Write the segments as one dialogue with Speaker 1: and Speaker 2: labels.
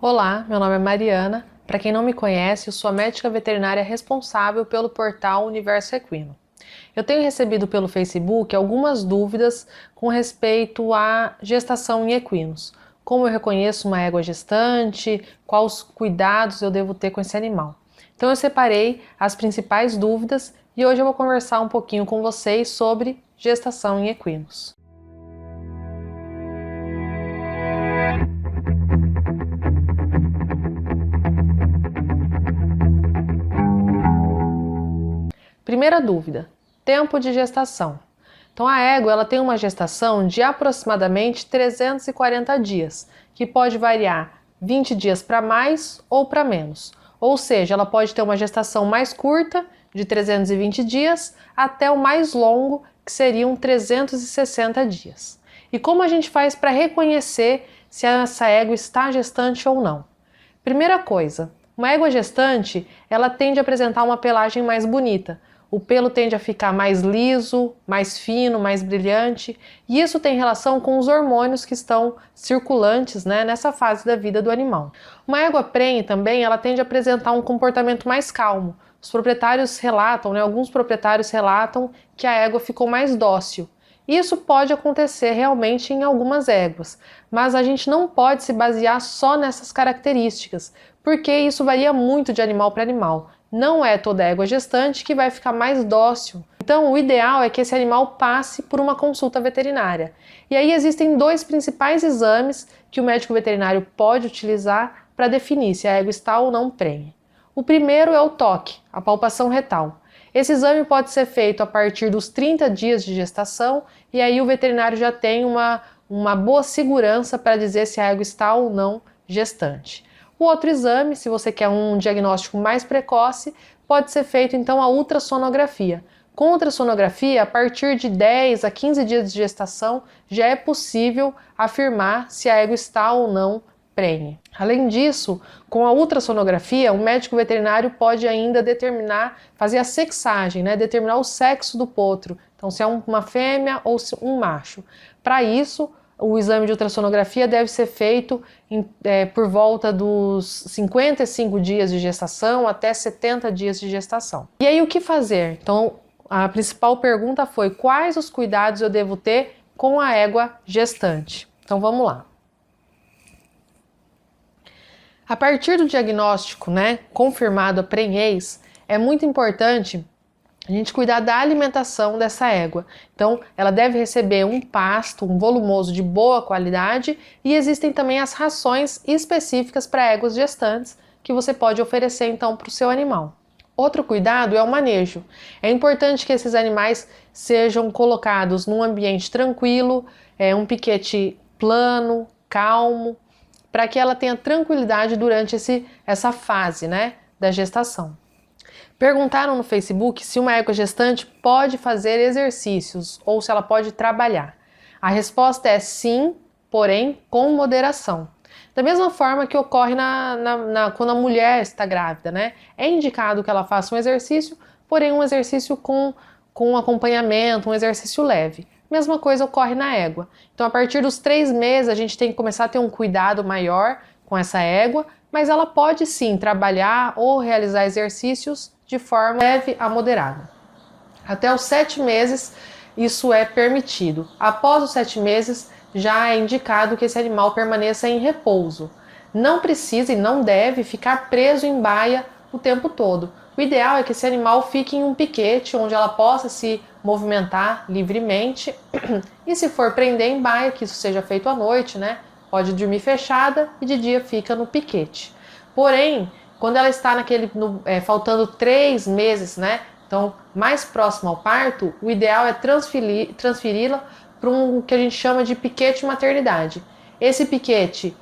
Speaker 1: Olá, meu nome é Mariana. Para quem não me conhece, eu sou a médica veterinária responsável pelo portal Universo Equino. Eu tenho recebido pelo Facebook algumas dúvidas com respeito à gestação em equinos. Como eu reconheço uma égua gestante, quais cuidados eu devo ter com esse animal. Então eu separei as principais dúvidas e hoje eu vou conversar um pouquinho com vocês sobre gestação em equinos. Primeira dúvida, tempo de gestação. Então a égua ela tem uma gestação de aproximadamente 340 dias, que pode variar 20 dias para mais ou para menos. Ou seja, ela pode ter uma gestação mais curta, de 320 dias, até o mais longo, que seriam 360 dias. E como a gente faz para reconhecer se essa égua está gestante ou não? Primeira coisa, uma égua gestante, ela tende a apresentar uma pelagem mais bonita. O pelo tende a ficar mais liso, mais fino, mais brilhante, e isso tem relação com os hormônios que estão circulantes, nessa fase da vida do animal. Uma égua prenhe também, ela tende a apresentar um comportamento mais calmo. Os proprietários relatam, alguns proprietários relatam que a égua ficou mais dócil. Isso pode acontecer realmente em algumas éguas, mas a gente não pode se basear só nessas características, porque isso varia muito de animal para animal. Não é toda égua gestante que vai ficar mais dócil. Então, o ideal é que esse animal passe por uma consulta veterinária. E aí existem dois principais exames que o médico veterinário pode utilizar para definir se a égua está ou não prenhe. O primeiro é o toque, a palpação retal. Esse exame pode ser feito a partir dos 30 dias de gestação e aí o veterinário já tem uma boa segurança para dizer se a égua está ou não gestante. O outro exame, se você quer um diagnóstico mais precoce, pode ser feito então a ultrassonografia. Com ultrassonografia, a partir de 10 a 15 dias de gestação, já é possível afirmar se a égua está ou não prenhe. Além disso, com a ultrassonografia, o médico veterinário pode ainda fazer a sexagem, determinar o sexo do potro, então se é uma fêmea ou um macho. Para isso, o exame de ultrassonografia deve ser feito por volta dos 55 dias de gestação até 70 dias de gestação. E aí o que fazer? Então a principal pergunta foi: quais os cuidados eu devo ter com a égua gestante? Então vamos lá. A partir do diagnóstico, confirmado a prenhez, é muito importante a gente cuidar da alimentação dessa égua. Então, ela deve receber um pasto, um volumoso de boa qualidade, e existem também as rações específicas para éguas gestantes que você pode oferecer então para o seu animal. Outro cuidado é o manejo. É importante que esses animais sejam colocados num ambiente tranquilo, um piquete plano, calmo, para que ela tenha tranquilidade durante essa fase, da gestação. Perguntaram no Facebook se uma égua gestante pode fazer exercícios ou se ela pode trabalhar. A resposta é sim, porém com moderação. Da mesma forma que ocorre quando a mulher está grávida, É indicado que ela faça um exercício, porém um exercício com acompanhamento, um exercício leve. Mesma coisa ocorre na égua. Então, a partir dos 3 meses, a gente tem que começar a ter um cuidado maior com essa égua, mas ela pode sim trabalhar ou realizar exercícios de forma leve a moderada. Até os 7 meses, isso é permitido. Após os 7 meses, já é indicado que esse animal permaneça em repouso. Não precisa e não deve ficar preso em baia o tempo todo. O ideal é que esse animal fique em um piquete, onde ela possa se movimentar livremente. E se for prender em baia, que isso seja feito à noite, Pode dormir fechada e de dia fica no piquete. Porém, quando ela está faltando 3 meses, Então, mais próximo ao parto, o ideal é transferi-la para um que a gente chama de piquete maternidade. Esse piquete,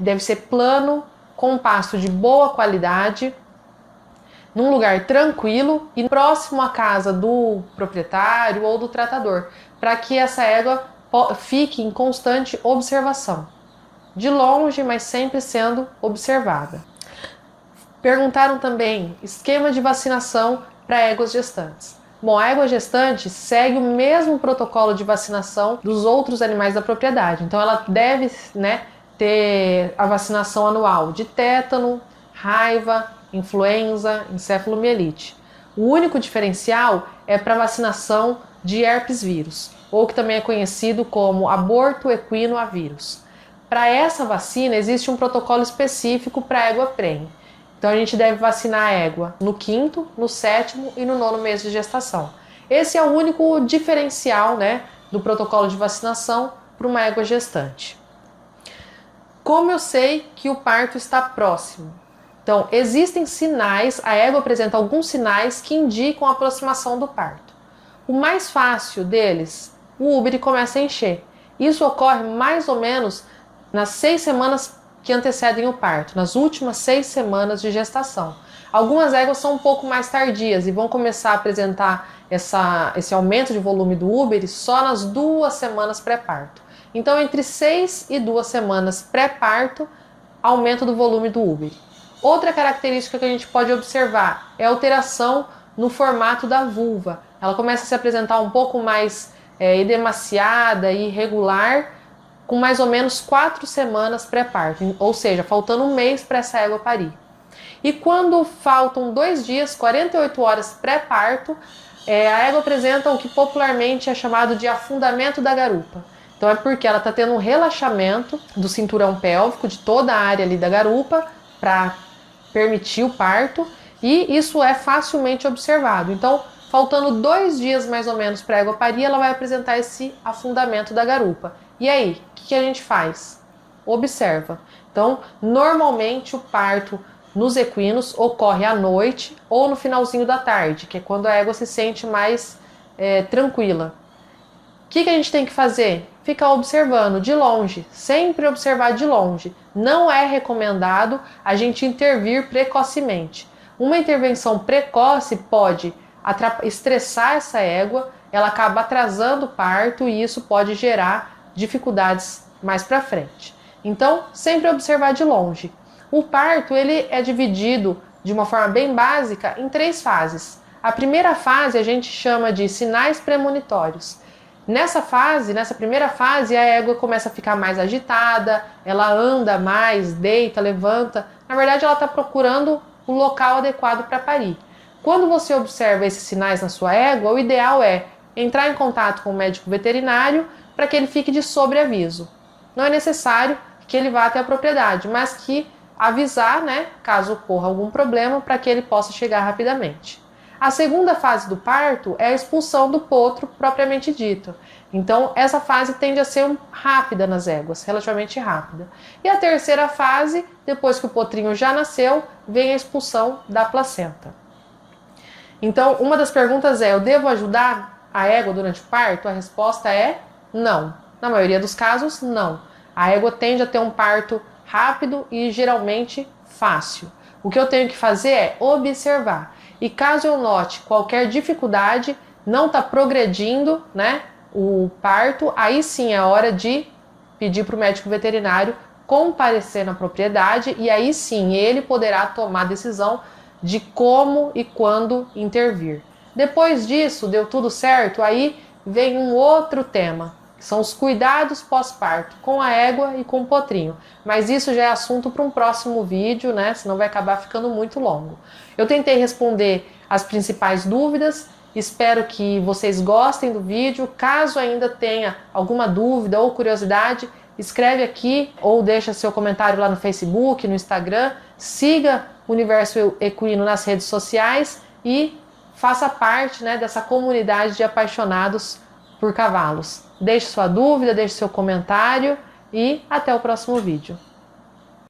Speaker 1: deve ser plano, com pasto de boa qualidade, num lugar tranquilo e próximo à casa do proprietário ou do tratador, para que essa égua fique em constante observação. De longe, mas sempre sendo observada. Perguntaram também esquema de vacinação para éguas gestantes. Bom, a égua gestante segue o mesmo protocolo de vacinação dos outros animais da propriedade. Então ela deve ter a vacinação anual de tétano, raiva, influenza, encefalomielite. O único diferencial é para vacinação de herpes vírus, ou que também é conhecido como aborto equino a vírus. Para essa vacina existe um protocolo específico para a égua prenhe. Então a gente deve vacinar a égua no 5º, no 7º e no 9º mês de gestação. Esse é o único diferencial, né, do protocolo de vacinação para uma égua gestante. Como eu sei que o parto está próximo? Então, existem sinais, a égua apresenta alguns sinais que indicam a aproximação do parto. O mais fácil deles, o úbere começa a encher. Isso ocorre mais ou menos nas 6 semanas que antecedem o parto, nas últimas 6 semanas de gestação. Algumas éguas são um pouco mais tardias e vão começar a apresentar esse aumento de volume do úbere só nas 2 semanas pré-parto. Então, entre 6 e 2 semanas pré-parto, aumento do volume do úbere. Outra característica que a gente pode observar é a alteração no formato da vulva. Ela começa a se apresentar um pouco mais edemaciada e irregular, com mais ou menos 4 semanas pré-parto, ou seja, faltando um mês para essa égua parir. E quando faltam 2 dias, 48 horas pré-parto, a égua apresenta o que popularmente é chamado de afundamento da garupa. Então é porque ela está tendo um relaxamento do cinturão pélvico, de toda a área ali da garupa, para permitir o parto, e isso é facilmente observado. Então, faltando 2 dias mais ou menos para a égua parir, ela vai apresentar esse afundamento da garupa. E aí, o que a gente faz? Observa. Então, normalmente o parto nos equinos ocorre à noite ou no finalzinho da tarde, que é quando a égua se sente mais tranquila. O que a gente tem que fazer? Ficar observando de longe, sempre observar de longe. Não é recomendado a gente intervir precocemente. Uma intervenção precoce pode estressar essa égua, ela acaba atrasando o parto e isso pode gerar dificuldades mais para frente. Então, sempre observar de longe. O parto ele é dividido de uma forma bem básica em 3 fases. A primeira fase a gente chama de sinais premonitórios. Nessa primeira fase, a égua começa a ficar mais agitada, ela anda mais, deita, levanta. Na verdade, ela está procurando o local adequado para parir. Quando você observa esses sinais na sua égua, o ideal é entrar em contato com o médico veterinário para que ele fique de sobreaviso. Não é necessário que ele vá até a propriedade, mas que avisar, né, caso ocorra algum problema, para que ele possa chegar rapidamente. A segunda fase do parto é a expulsão do potro propriamente dito. Então, essa fase tende a ser rápida nas éguas, relativamente rápida. E a terceira fase, depois que o potrinho já nasceu, vem a expulsão da placenta. Então, uma das perguntas é: eu devo ajudar a égua durante o parto? A resposta é não. Na maioria dos casos, não. A égua tende a ter um parto rápido e geralmente fácil. O que eu tenho que fazer é observar. E caso eu note qualquer dificuldade, não está progredindo, né, o parto, aí sim é hora de pedir para o médico veterinário comparecer na propriedade e aí sim ele poderá tomar a decisão de como e quando intervir. Depois disso, deu tudo certo, aí vem um outro tema, que são os cuidados pós-parto com a égua e com o potrinho. Mas isso já é assunto para um próximo vídeo, né? Senão vai acabar ficando muito longo. Eu tentei responder as principais dúvidas, espero que vocês gostem do vídeo. Caso ainda tenha alguma dúvida ou curiosidade, escreve aqui ou deixa seu comentário lá no Facebook, no Instagram. Siga o Universo Equino nas redes sociais e faça parte, né, dessa comunidade de apaixonados por cavalos. Deixe sua dúvida, deixe seu comentário e até o próximo vídeo.